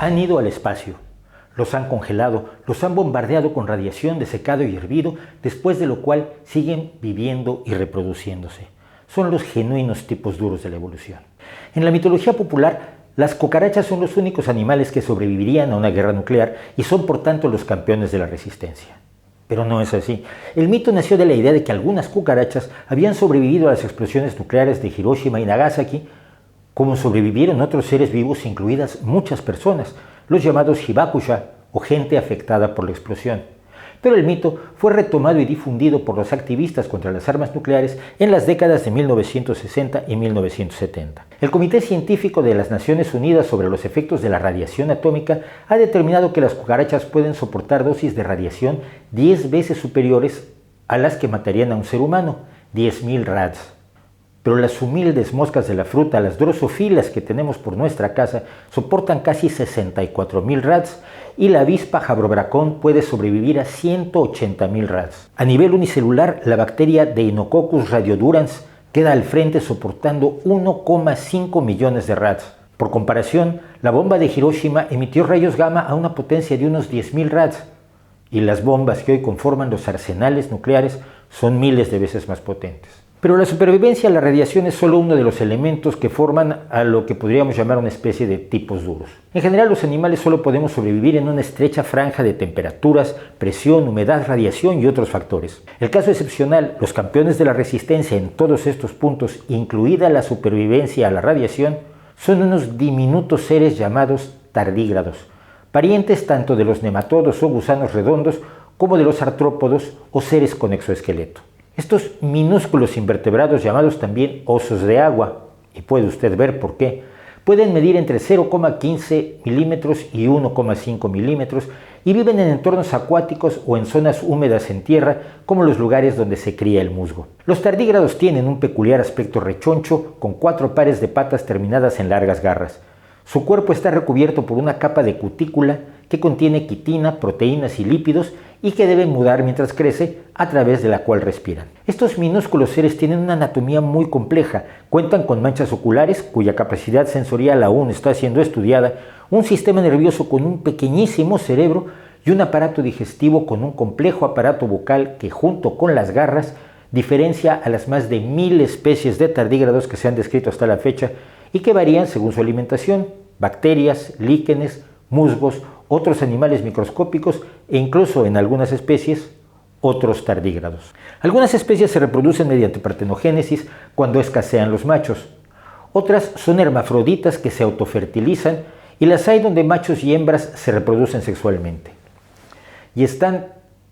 Han ido al espacio, los han congelado, los han bombardeado con radiación de secado y hervido, después de lo cual siguen viviendo y reproduciéndose. Son los genuinos tipos duros de la evolución. En la mitología popular, las cucarachas son los únicos animales que sobrevivirían a una guerra nuclear y son por tanto los campeones de la resistencia. Pero no es así. El mito nació de la idea de que algunas cucarachas habían sobrevivido a las explosiones nucleares de Hiroshima y Nagasaki, como sobrevivieron otros seres vivos, incluidas muchas personas, los llamados hibakusha o gente afectada por la explosión. Pero el mito fue retomado y difundido por los activistas contra las armas nucleares en las décadas de 1960 y 1970. El Comité Científico de las Naciones Unidas sobre los efectos de la radiación atómica ha determinado que las cucarachas pueden soportar dosis de radiación 10 veces superiores a las que matarían a un ser humano, 10.000 rads. Pero las humildes moscas de la fruta, las drosofilas que tenemos por nuestra casa, soportan casi 64.000 rads y la avispa Habrobracón puede sobrevivir a 180.000 rads. A nivel unicelular, la bacteria Deinococcus radiodurans queda al frente soportando 1,5 millones de rads. Por comparación, la bomba de Hiroshima emitió rayos gamma a una potencia de unos 10.000 rads y las bombas que hoy conforman los arsenales nucleares son miles de veces más potentes. Pero la supervivencia a la radiación es solo uno de los elementos que forman a lo que podríamos llamar una especie de tipos duros. En general, los animales solo podemos sobrevivir en una estrecha franja de temperaturas, presión, humedad, radiación y otros factores. El caso excepcional, los campeones de la resistencia en todos estos puntos, incluida la supervivencia a la radiación, son unos diminutos seres llamados tardígrados, parientes tanto de los nematodos o gusanos redondos como de los artrópodos o seres con exoesqueleto. Estos minúsculos invertebrados, llamados también osos de agua, y puede usted ver por qué, pueden medir entre 0,15 milímetros y 1,5 milímetros y viven en entornos acuáticos o en zonas húmedas en tierra, como los lugares donde se cría el musgo. Los tardígrados tienen un peculiar aspecto rechoncho, con 4 pares de patas terminadas en largas garras. Su cuerpo está recubierto por una capa de cutícula que contiene quitina, proteínas y lípidos y que debe mudar mientras crece, a través de la cual respiran. Estos minúsculos seres tienen una anatomía muy compleja, cuentan con manchas oculares cuya capacidad sensorial aún está siendo estudiada, un sistema nervioso con un pequeñísimo cerebro y un aparato digestivo con un complejo aparato bucal que, junto con las garras, diferencia a las más de 1000 especies de tardígrados que se han descrito hasta la fecha y que varían según su alimentación, bacterias, líquenes, musgos, otros animales microscópicos e incluso en algunas especies otros tardígrados. Algunas especies se reproducen mediante partenogénesis cuando escasean los machos. Otras son hermafroditas que se autofertilizan y las hay donde machos y hembras se reproducen sexualmente. Y están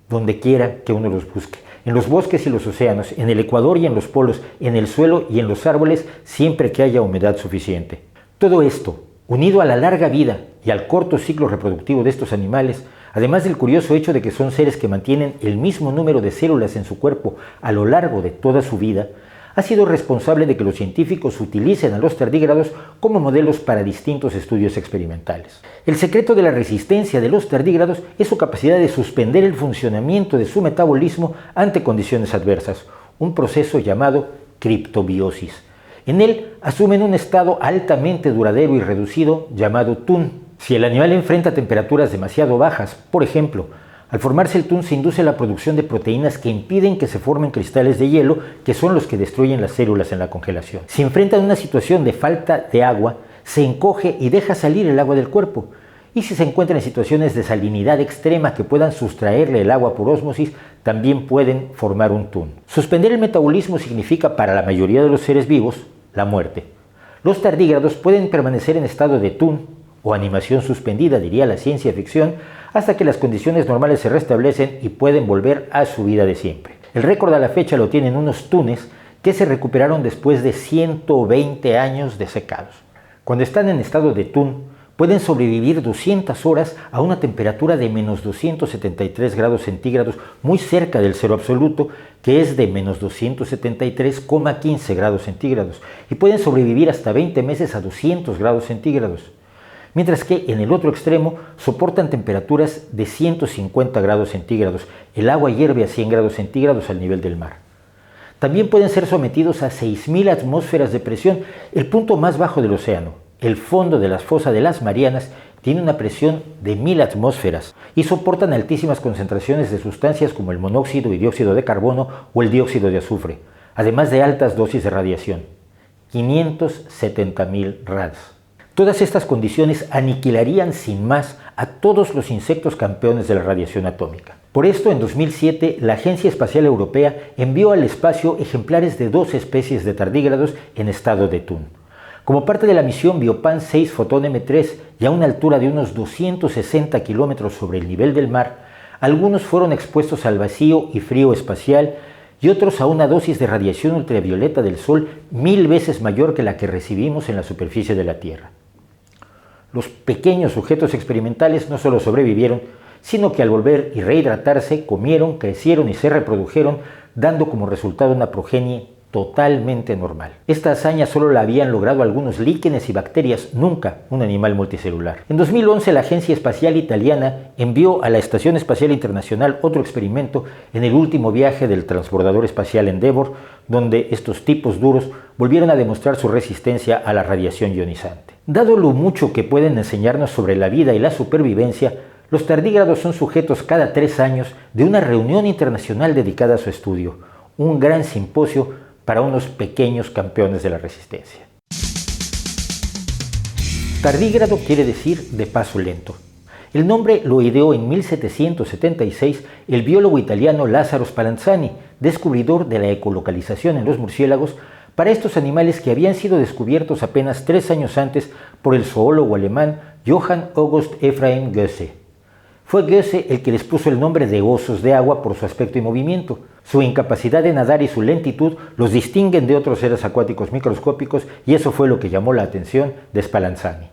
donde quiera que uno los busque. En los bosques y los océanos, en el ecuador y en los polos, en el suelo y en los árboles, siempre que haya humedad suficiente. Todo esto, unido a la larga vida y al corto ciclo reproductivo de estos animales, además del curioso hecho de que son seres que mantienen el mismo número de células en su cuerpo a lo largo de toda su vida, ha sido responsable de que los científicos utilicen a los tardígrados como modelos para distintos estudios experimentales. El secreto de la resistencia de los tardígrados es su capacidad de suspender el funcionamiento de su metabolismo ante condiciones adversas, un proceso llamado criptobiosis. En él asumen un estado altamente duradero y reducido llamado TUN. Si el animal enfrenta temperaturas demasiado bajas, por ejemplo, al formarse el TUN se induce la producción de proteínas que impiden que se formen cristales de hielo, que son los que destruyen las células en la congelación. Si enfrenta una situación de falta de agua, se encoge y deja salir el agua del cuerpo. Y si se encuentra en situaciones de salinidad extrema que puedan sustraerle el agua por ósmosis, también pueden formar un TUN. Suspender el metabolismo significa, para la mayoría de los seres vivos, la muerte. Los tardígrados pueden permanecer en estado de TUN, o animación suspendida, diría la ciencia ficción, hasta que las condiciones normales se restablecen y pueden volver a su vida de siempre. El récord a la fecha lo tienen unos tunes que se recuperaron después de 120 años de secados. Cuando están en estado de TUN, pueden sobrevivir 200 horas a una temperatura de menos 273 grados centígrados, muy cerca del cero absoluto, que es de menos 273,15 grados centígrados, y pueden sobrevivir hasta 20 meses a 200 grados centígrados. Mientras que en el otro extremo soportan temperaturas de 150 grados centígrados. El agua hierve a 100 grados centígrados al nivel del mar. También pueden ser sometidos a 6.000 atmósferas de presión, el punto más bajo del océano, el fondo de la fosa de las Marianas, Tiene una presión de 1000 atmósferas y soportan altísimas concentraciones de sustancias como el monóxido y dióxido de carbono o el dióxido de azufre, además de altas dosis de radiación, 570.000 rads. Todas estas condiciones aniquilarían sin más a todos los insectos campeones de la radiación atómica. Por esto, en 2007, la Agencia Espacial Europea envió al espacio ejemplares de 2 especies de tardígrados en estado de tun. Como parte de la misión Biopan 6 Fotón M3 y a una altura de unos 260 kilómetros sobre el nivel del mar, algunos fueron expuestos al vacío y frío espacial y otros a una dosis de radiación ultravioleta del Sol 1000 veces mayor que la que recibimos en la superficie de la Tierra. Los pequeños sujetos experimentales no solo sobrevivieron, sino que al volver y rehidratarse, comieron, crecieron y se reprodujeron, dando como resultado una progenie totalmente normal. Esta hazaña solo la habían logrado algunos líquenes y bacterias, nunca un animal multicelular. En 2011, la Agencia Espacial Italiana envió a la Estación Espacial Internacional otro experimento en el último viaje del transbordador espacial Endeavour, donde estos tipos duros volvieron a demostrar su resistencia a la radiación ionizante. Dado lo mucho que pueden enseñarnos sobre la vida y la supervivencia, los tardígrados son sujetos cada 3 años de una reunión internacional dedicada a su estudio, un gran simposio para unos pequeños campeones de la resistencia. Tardígrado quiere decir de paso lento. El nombre lo ideó en 1776 el biólogo italiano Lazzaro Spallanzani, descubridor de la ecolocalización en los murciélagos para estos animales que habían sido descubiertos apenas 3 años antes por el zoólogo alemán Johann August Ephraim Goethe. Fue Goethe el que les puso el nombre de osos de agua por su aspecto y movimiento. Su incapacidad de nadar y su lentitud los distinguen de otros seres acuáticos microscópicos y eso fue lo que llamó la atención de Spallanzani.